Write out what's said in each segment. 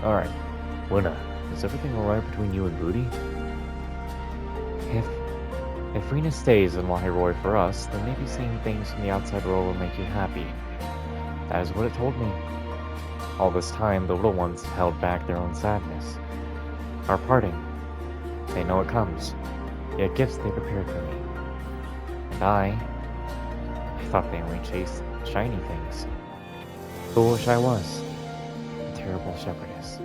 Alright, Luna, is everything alright between you and Booty? If if Rena stays in Lahiroy for us, then maybe seeing things from the outside world will make you happy. That is what it told me. All this time, the little ones held back their own sadness. Our parting. They know it comes, yet gifts they prepared for me. And I thought they only chased shiny things. Foolish I was. A terrible shepherdess.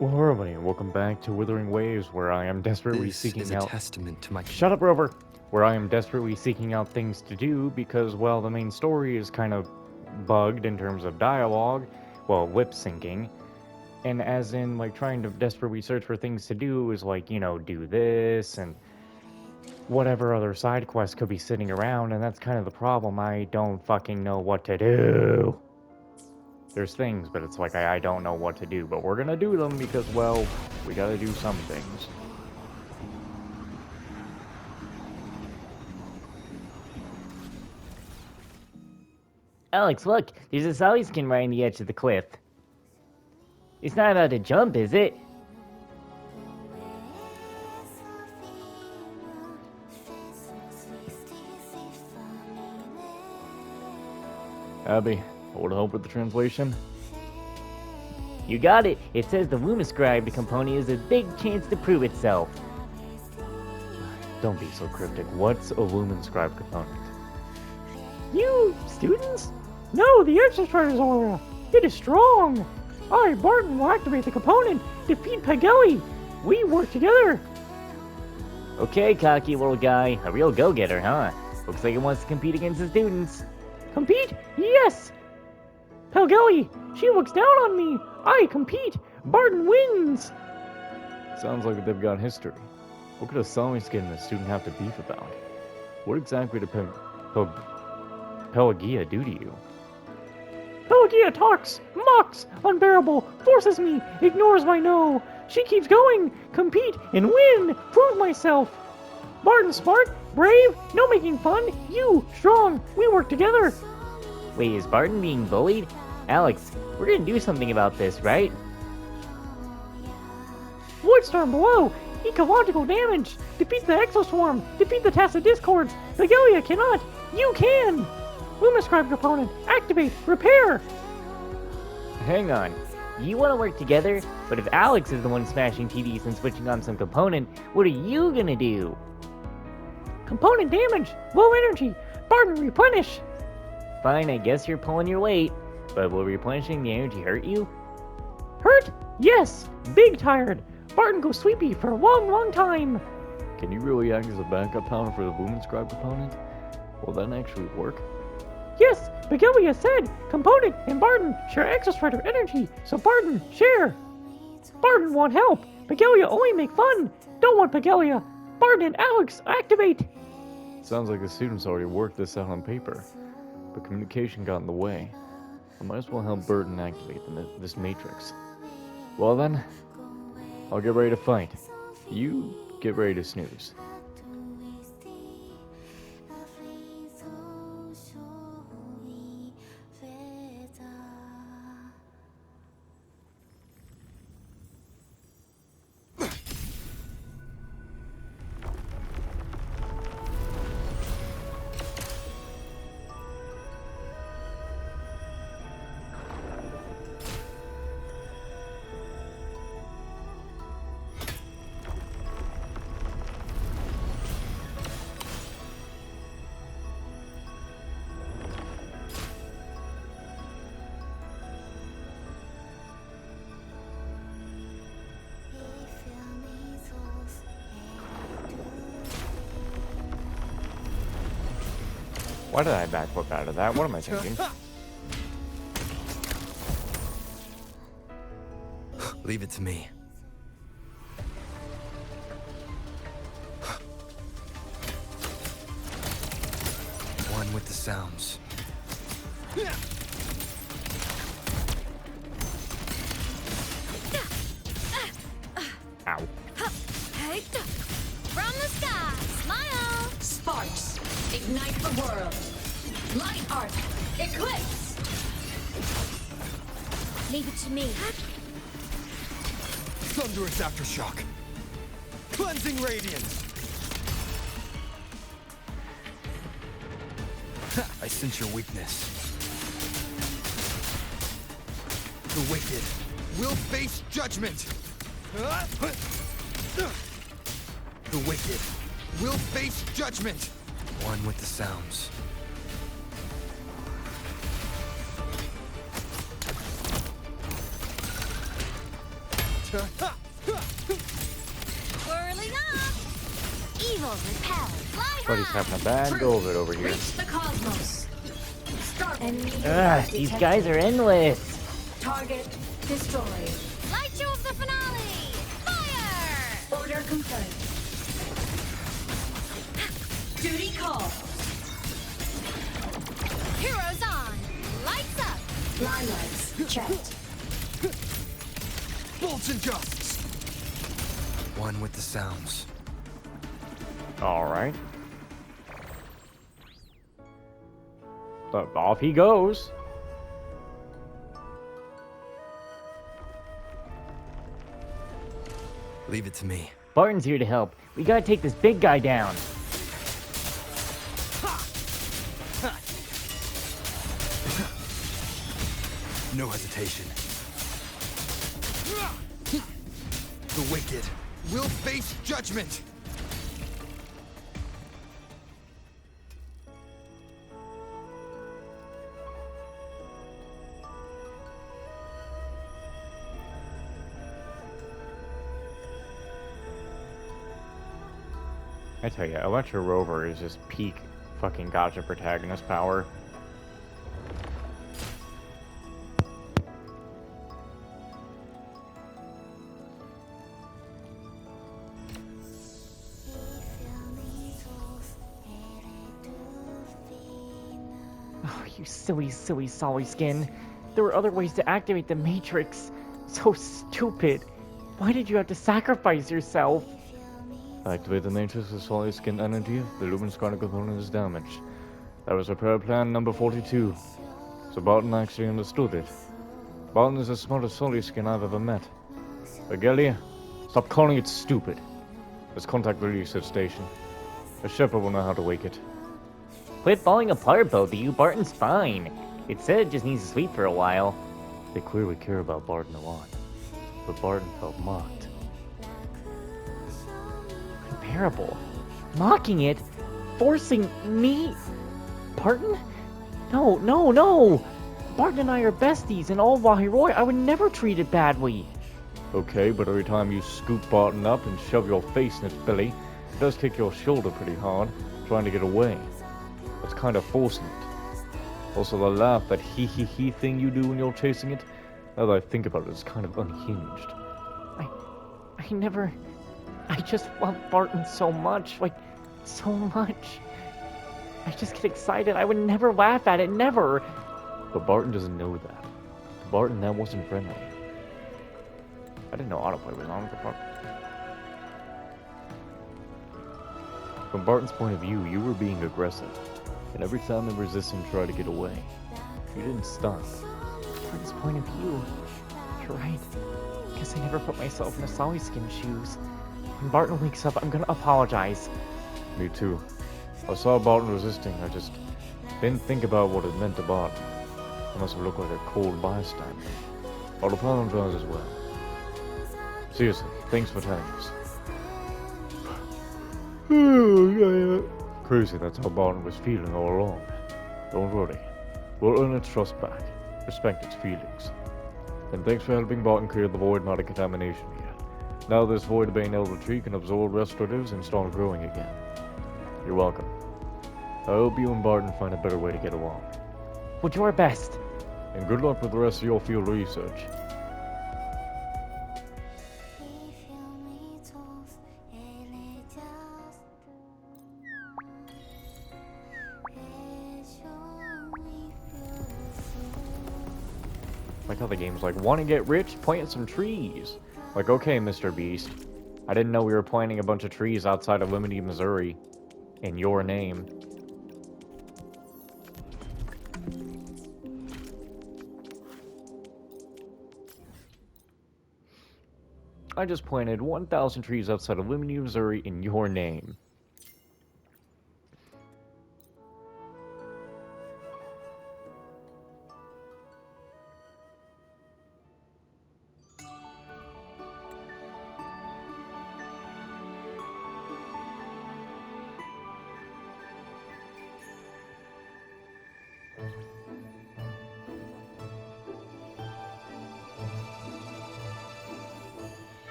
Well, hello everybody, and welcome back to Withering Waves, where I am desperately seeking out... testament to my... Shut up, Rover! Where I am desperately seeking out things to do because, well, the main story is kind of bugged in terms of dialogue, well, lip syncing, and as in, like, trying to desperately search for things to do is like, you know, do this, and whatever other side quest could be sitting around, and that's kind of the problem. I don't fucking know what to do. There's things, but it's like I don't know what to do, but we're gonna do them because, well, we gotta do some things. Alex, look, there's a solid skin right on the edge of the cliff. It's not about to jump, is it? Abby, a little help with the translation? You got it. It says the Wumascribed component is a big chance to prove itself. Don't be so cryptic. What's a Lumenscribe component? You students? No, the Exostrator's aura. It is strong. I, Barton, will activate the component. Defeat Pageli. We work together. Okay, cocky little guy. A real go-getter, huh? Looks like he wants to compete against the students. Compete? Yes. Pageli, she looks down on me. I compete. Barton wins. Sounds like they've got history. What could a Sami skin and a student have to beef about? What exactly did Pelagia do to you? Pelagia talks, mocks, unbearable, forces me, ignores my no. She keeps going, compete and win, prove myself. Barton smart, brave, no making fun, you strong, we work together. Wait, is Barton being bullied? Alex, we're gonna do something about this, right? Voidstorm below, ecological damage, defeat the exoswarm, defeat the Tacit Discords, Pagalia cannot, you can! Lumascribe component, activate, repair! Hang on. You want to work together, but if Alex is the one smashing TDs and switching on some component, what are you gonna do? Component damage, low energy, Barton replenish! Fine, I guess you're pulling your weight, but will replenishing the energy hurt you? Hurt? Yes! Big tired! Barton goes sleepy for a long time! Can you really act as a backup power for the Lumenscribe component? Will that actually work? Yes, Pagalia said component and Barton share exostrider energy, so Barton, share! Barton want help! Pagalia only make fun! Don't want Pagalia! Barton and Alex, activate! Sounds like the students already worked this out on paper, but communication got in the way. I might as well help Burton activate this matrix. Well then, I'll get ready to fight. You get ready to snooze. Why did I backflip out of that? What am I thinking? Leave it to me. One with the sounds. Ow. From the sky, smile. Sparks, ignite the world. Light arc, eclipse. Leave it to me. Thunderous aftershock. Cleansing radiance. I sense your weakness. The wicked will face judgment. The wicked will face judgment. One with the sounds. Whirling up. Evil repelled. Fly Buddy's high. having a bad go of it over here. Reach the cosmos. Start These guys are endless. Target destroyed. Light show of the finale. Fire. Order confirmed. Duty call. Heroes on. Lights up. Limelights checked. Bolts and gusts. One with the sounds. Alright. So off he goes. Leave it to me. Barton's here to help. We gotta take this big guy down. No hesitation. The wicked will face judgment. I tell you, Electro Rover is just peak fucking gotcha protagonist power. Oh, you silly, silly Solly Skin. There were other ways to activate the Matrix. So stupid. Why did you have to sacrifice yourself? Activate the matrix with solid skin energy. The luminous quantum component is damaged. That was repair plan number 42. So Barton actually understood it. Barton is the smartest solid skin I've ever met. Agelia, stop calling it stupid. Let's contact the research station. The shepherd will know how to wake it. Quit falling apart, both of you. Barton's fine. It said it just needs to sleep for a while. They clearly care about Barton a lot. But Barton felt mocked. Unbearable. Mocking it? Forcing me? Barton? No, no, no! Barton and I are besties, and all Wahiroi, I would never treat it badly. Okay, but every time you scoop Barton up and shove your face in its belly, it does kick your shoulder pretty hard, trying to get away. That's kind of forcing it. Also, the laugh, that he thing you do when you're chasing it, now that I think about it, it's kind of unhinged. I just love Barton so much, like, so much. I just get excited. I would never laugh at it, never. But Barton doesn't know that. To Barton, that wasn't friendly. I didn't know autoplay was on. What the fuck? From Barton's point of view, you were being aggressive. And every time the resistance tried to get away, you didn't stop. Barton's point of view. You're right. Guess I never put myself in the Solly Skin shoes. When Barton wakes up, I'm gonna apologize. Me too. I saw Barton resisting, I just didn't think about what it meant to Barton. I must have looked like a cold bystander. I'll apologize as well. Seriously, thanks for telling us. Crazy, that's how Barton was feeling all along. Don't worry. We'll earn its trust back. Respect its feelings. And thanks for helping Barton clear the void not a contamination here. Now this void-bane elder tree can absorb restoratives and start growing again. You're welcome. I hope you and Barton find a better way to get along. We'll do our best. And good luck with the rest of your field research. Like how the game's like, want to get rich? Plant some trees. Like, okay, Mr. Beast. I didn't know we were planting a bunch of trees outside of Limity, Missouri. In your name. I just planted 1,000 trees outside of Limity, Missouri in your name.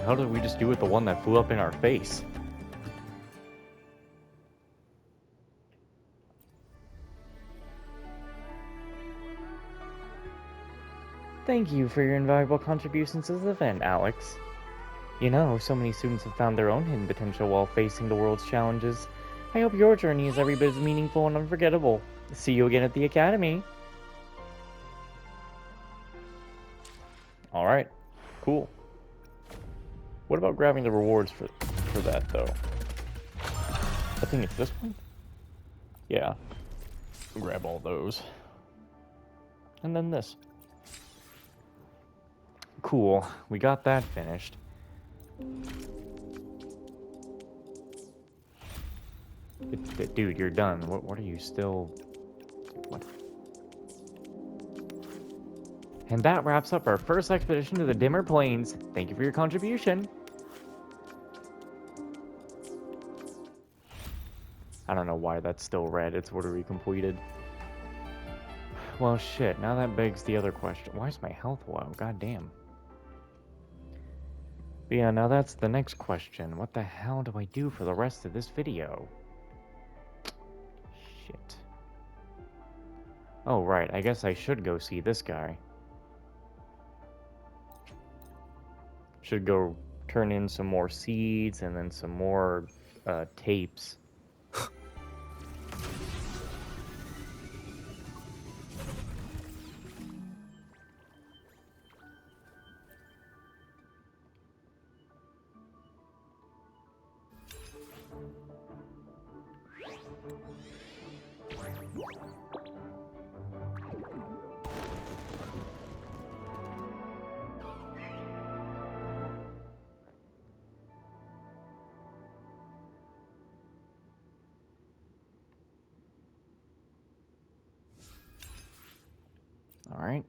How did we just do with the one that flew up in our face? Thank you for your invaluable contributions to the event, Alex. You know, so many students have found their own hidden potential while facing the world's challenges. I hope your journey is every bit as meaningful and unforgettable. See you again at the Academy. Alright, cool. What about grabbing the rewards for that, though? I think it's this one? Yeah. Grab all those. And then this. Cool, we got that finished. Dude, you're done. What are you still... What? And that wraps up our first expedition to the Dimmer Plains. Thank you for your contribution. I don't know why that's still red. It's orderly completed. Well, shit. Now that begs the other question. Why is my health low? God damn. But yeah, now that's the next question. What the hell do I do for the rest of this video? Shit. Oh, right. I guess I should go see this guy. Should go turn in some more seeds and then some more tapes. All right.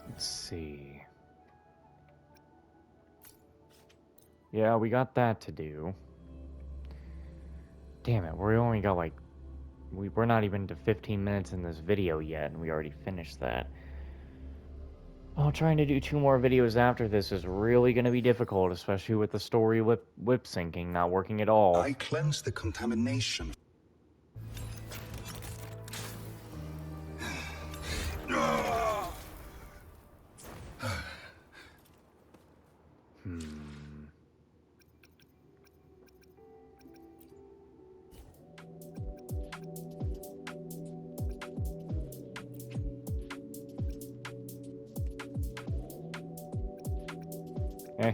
Let's see. Yeah, we got that to do. Damn it, we only got like... We're not even to 15 minutes in this video yet, and we already finished that. Oh, trying to do 2 more videos after this is really going to be difficult, whispecially with the story lip syncing not working at all. I cleanse the contamination. Eh.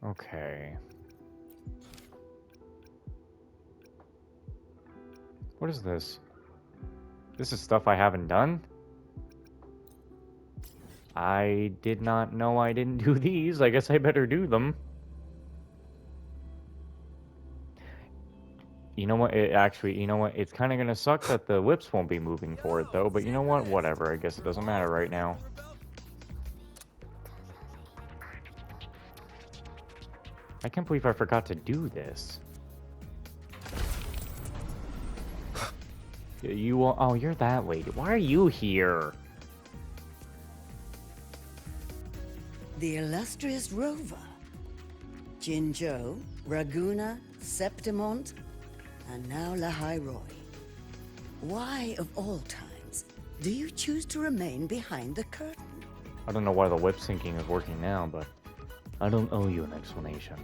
Okay. What is this? This is stuff I haven't done? I did not know I didn't do these. I guess I better do them. You know what? You know what? It's kind of gonna suck that the whips won't be moving for it, though. But you know what? Whatever. I guess it doesn't matter right now. I can't believe I forgot to do this. Oh, you're that lady. Why are you here? The illustrious rover. Jinzhou, Raguna, Septimont, and now Lahairoi. Why, of all times, do you choose to remain behind the curtain? I don't know why the whip syncing is working now, but I don't owe you an explanation.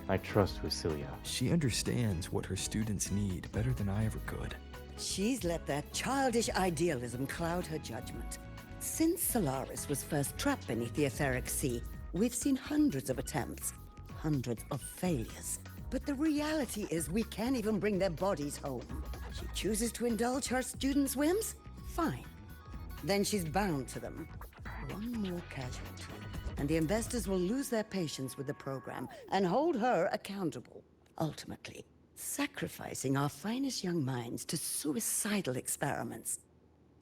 I trust Lucilia. She understands what her students need better than I ever could. She's let that childish idealism cloud her judgment. Since Solaris was first trapped beneath the etheric sea, we've seen hundreds of attempts, hundreds of failures. But the reality is we can't even bring their bodies home. She chooses to indulge her students' whims? Fine. Then she's bound to them. One more casualty, and the investors will lose their patience with the program and hold her accountable. Ultimately, sacrificing our finest young minds to suicidal experiments.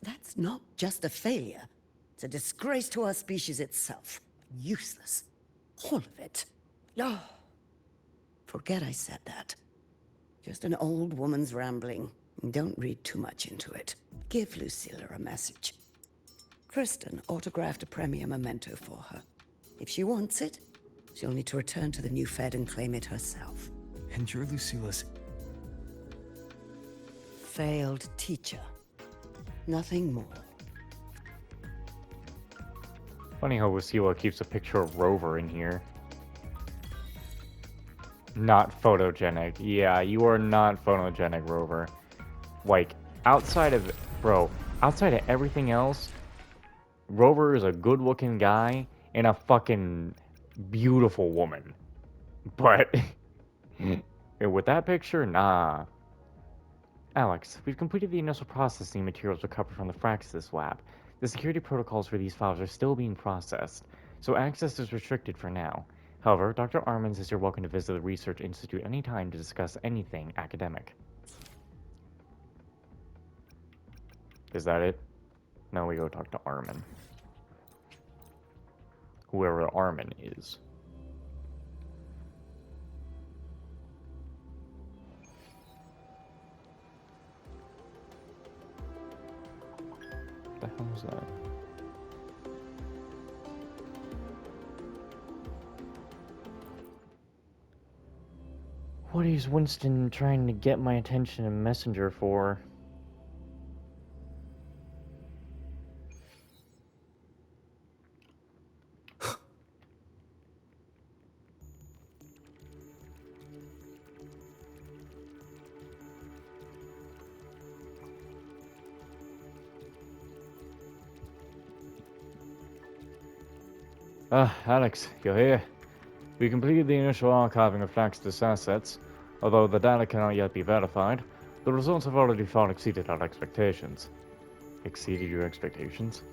That's not just a failure. It's a disgrace to our species itself. Useless. All of it. Oh. Forget I said that. Just an old woman's rambling. Don't read too much into it. Give Lucilla a message. Kristen autographed a premier memento for her. If she wants it, she'll need to return to the new Fed and claim it herself. And you're Lucilla's... Failed teacher. Nothing more. Funny how Lucilla keeps a picture of Rover in here. Not photogenic. Yeah, you are not photogenic, Rover. Like, outside of everything else, Rover is a good-looking guy and a fucking beautiful woman. But with that picture, nah. Alex, we've completed the initial processing materials recovered from the Fraxis lab. The security protocols for these files are still being processed, so access is restricted for now. However, Dr. Armin says you're welcome to visit the Research Institute anytime to discuss anything academic. Is that it? Now we go talk to Armin. Whoever Armin is. What the hell is that? What is Winston trying to get my attention in Messenger for? Alex, you're here. We completed the initial archiving of Flax's assets. Although the data cannot yet be verified, the results have already far exceeded our expectations. Exceeded your expectations?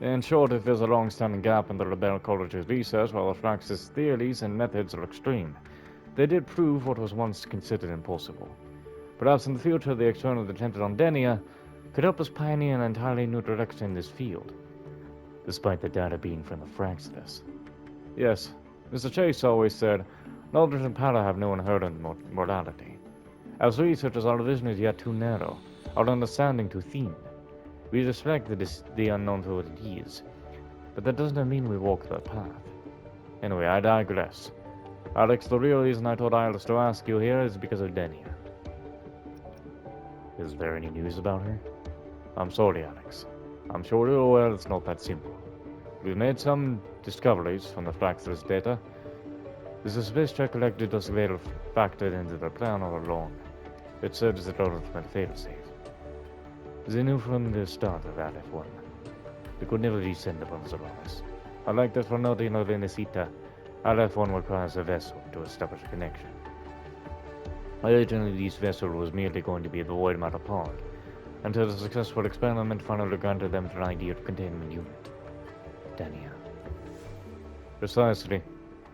In short, if there's a long-standing gap in the Rebel College's research, while the Flax's theories and methods are extreme, they did prove what was once considered impossible. Perhaps in the future, the experiment attempted on Denia could help us pioneer an entirely new direction in this field, despite the data being from the Fraxis. Yes, Mr. Chase always said, knowledge and power have no inherent morality. As researchers, our vision is yet too narrow, our understanding too thin. We respect the unknown for what it is, but that doesn't mean we walk that path. Anyway, I digress. Alex, the real reason I told Iris to ask you here is because of Denia. Is there any news about her? I'm sorry, Alex. I'm sure you're aware it's not that simple. We've made some discoveries from the Flax's data. The space check collected was later factored into the plan all along. It served as the ultimate failsafe. They knew from the start of RF-1. They could never descend upon Solaris. Unlike the Fronoti of Venesita, RF-1 requires a vessel to establish a connection. Originally, this vessel was merely going to be the Void Matter pod, until the successful experiment finally granted them their ideal containment unit. Dania. Precisely.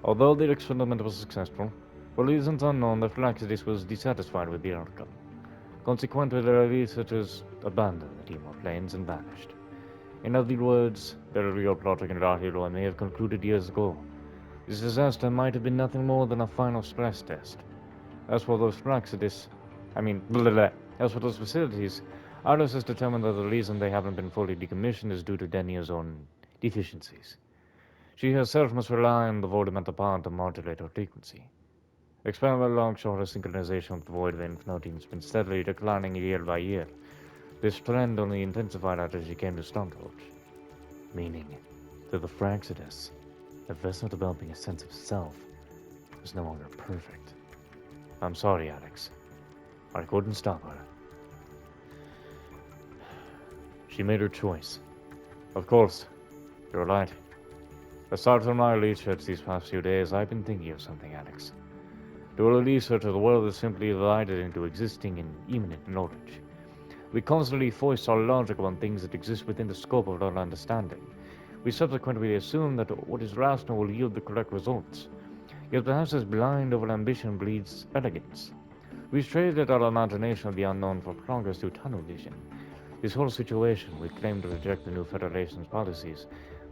Although the experiment was successful, for reasons unknown, the Flaxidus was dissatisfied with the outcome. Consequently, their researchers abandoned the dimmr planes and vanished. In other words, their real project in our hero may have concluded years ago. This disaster might have been nothing more than a final stress test. As for those Flaxidus, as for those facilities, Iris has determined that the reason they haven't been fully decommissioned is due to Denia's own deficiencies. She herself must rely on the Voldemort power to modulate her frequency. Experimental longshore synchronization with the Void Vein floating has been steadily declining year by year. This trend only intensified after she came to Stoneforge. Meaning, to the Flaxidus, the vessel developing a sense of self was no longer perfect. I'm sorry, Alex. I couldn't stop her. She made her choice. Of course, you're right. Aside from my research these past few days, I've been thinking of something, Alex. To a researcher, the world is simply divided into existing and imminent knowledge. We constantly foist our logic on things that exist within the scope of our understanding. We subsequently assume that what is rational will yield the correct results. Yet perhaps this blind over-ambition breeds arrogance. We've traded our imagination of the unknown for progress through tunnel vision. This whole situation, we claim to reject the new Federation's policies,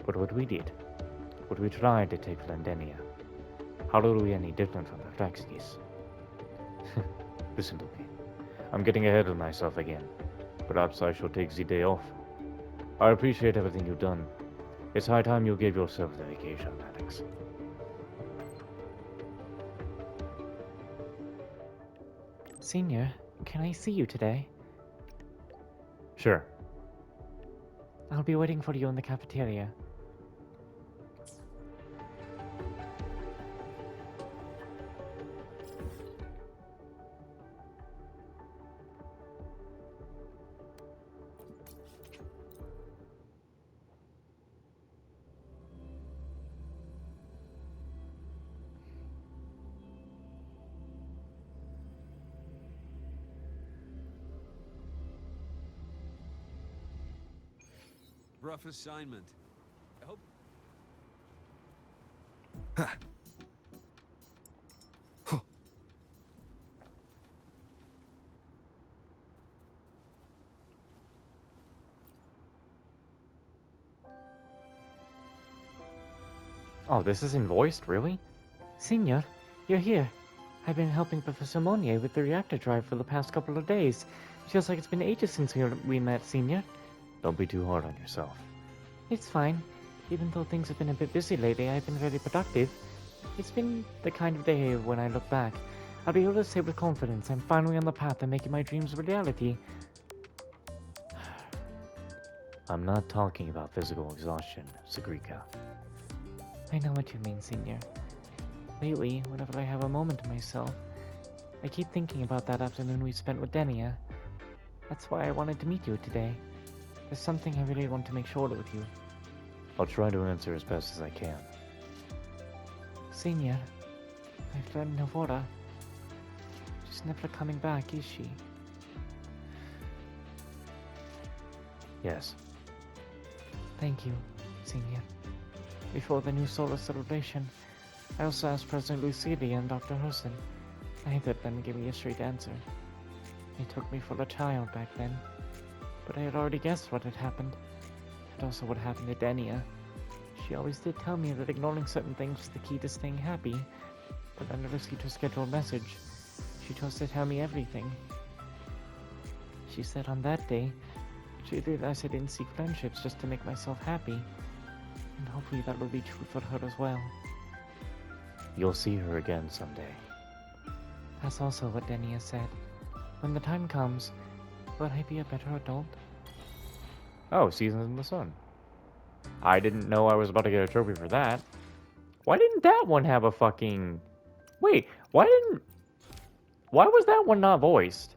but what we did, what we tried to take Lendenia, how are we any different from the Flaxidus? Listen to me. I'm getting ahead of myself again. Perhaps I shall take the day off. I appreciate everything you've done. It's high time you gave yourself the vacation, Alex. Senior, can I see you today? Sure. I'll be waiting for you in the cafeteria. Rough assignment. I hope. Oh, this isn't voiced, really? Senior, you're here. I've been helping Professor Monnier with the reactor drive for the past couple of days. Feels like it's been ages since we met, Senior. Don't be too hard on yourself. It's fine. Even though things have been a bit busy lately, I've been very productive. It's been the kind of day when I look back, I'll be able to say with confidence I'm finally on the path to making my dreams a reality. I'm not talking about physical exhaustion, Sagrika. I know what you mean, Senior. Lately, whenever I have a moment to myself, I keep thinking about that afternoon we spent with Denia. That's why I wanted to meet you today. There's something I really want to make sure with you. I'll try to answer as best as I can. Senior, my friend Novora. She's never coming back, is she? Yes. Thank you, Senior. Before the new solar celebration, I also asked President Lucidia and Dr. Hurson. Neither of them gave me a straight answer. They took me for a child back then, but I had already guessed what had happened, and also what happened to Denia. She always did tell me that ignoring certain things was the key to staying happy, but I never received her scheduled message. She chose to tell me everything. She said on that day, she realized I didn't seek friendships just to make myself happy, and hopefully that will be true for her as well. You'll see her again someday. That's also what Denia said. When the time comes, will I be a better adult? Oh, Seasons in the Sun. I didn't know I was about to get a trophy for that. Why didn't that one have a fucking... Wait, why was that one not voiced?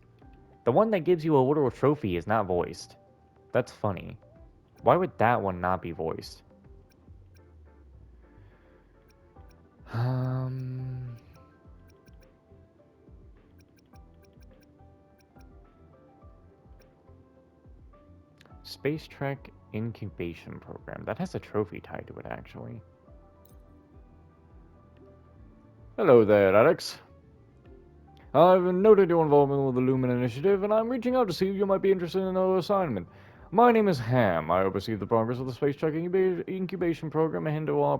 The one that gives you a literal trophy is not voiced. That's funny. Why would that one not be voiced? Space Trek Incubation Program. That has a trophy tied to it, actually. Hello there, Alex. I've noted your involvement with the Lumen Initiative, and I'm reaching out to see if you might be interested in another assignment. My name is Ham. I oversee the progress of the Space Trek Incubation Program and handle our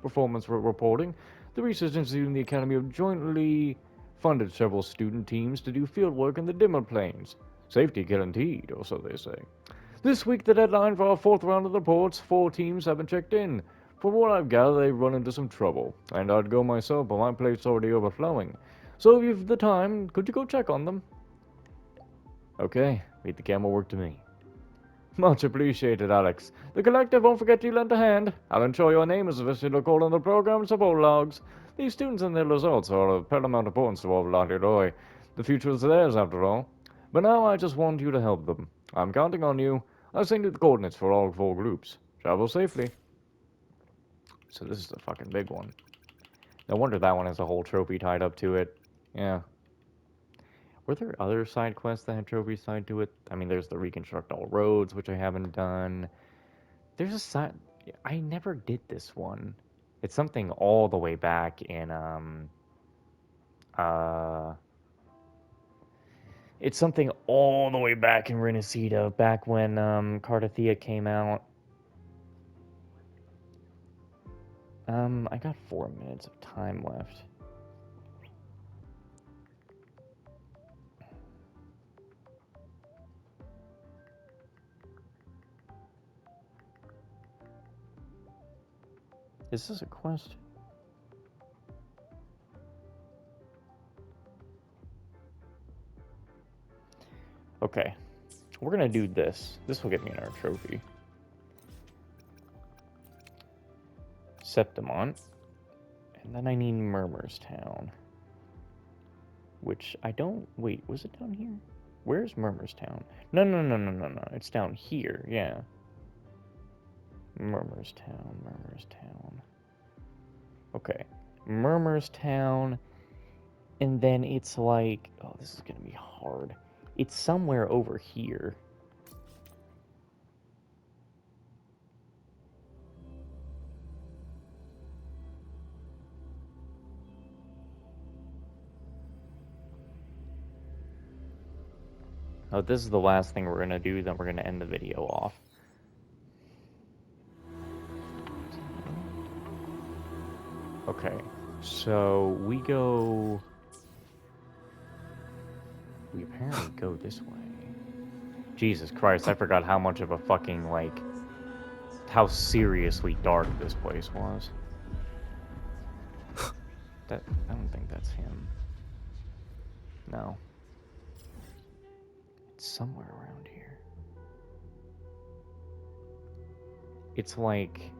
performance reporting. The Research Institute and the Academy have jointly funded several student teams to do fieldwork in the dimmr planes. Safety guaranteed, or so they say. This week, the deadline for our 4th round of reports, 4 teams haven't checked in. From what I've gathered, they've run into some trouble, and I'd go myself, but my plate's already overflowing. So if you've the time, could you go check on them? Okay, leave the camera work to me. Much appreciated, Alex. The collective won't forget you lent a hand. I'll ensure your name is officially recorded on the program support logs. These students and their results are of paramount importance to all of Roy. The future is theirs, after all. But now I just want you to help them. I'm counting on you. I'll send you the coordinates for all 4 groups. Travel safely. So this is a fucking big one. No wonder that one has a whole trophy tied up to it. Yeah. Were there other side quests that had trophies tied to it? I mean, there's the reconstruct all roads, which I haven't done. There's a side... I never did this one. It's something all the way back in, It's something all the way back in Renacida, back when, Cardathea came out. I got 4 minutes of time left. Is this a quest? Okay. We're gonna do this. This will get me another trophy. Septimont. And then I need Murmur's Town. Which I don't... Wait, was it down here? Where's Murmur's Town? No. It's down here, yeah. Murmur's Town. Okay. Murmur's Town. And then it's like... Oh, this is gonna be hard. It's somewhere over here. Oh, this is the last thing we're gonna do, then we're gonna end the video off. Okay, so we go... We apparently go this way. Jesus Christ, I forgot how much of a fucking, like... How seriously dark this place was. I don't think that's him. No. It's somewhere around here. It's like...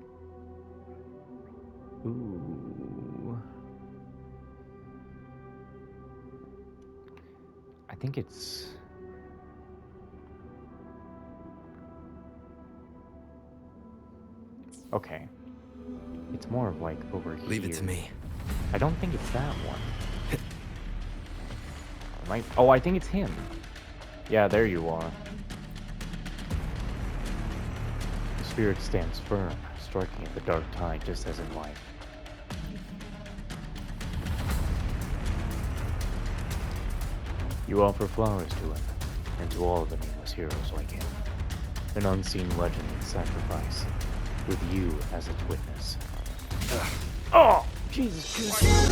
Ooh. I think it's... Okay. It's more of like over here. Leave it to me. I don't think it's that one. Oh, I think it's him. Yeah, there you are. The spirit stands firm, striking at the dark tide just as in life. You offer flowers to him, and to all the nameless heroes like him. An unseen legend in sacrifice, with you as its witness. Oh! Jesus Christ!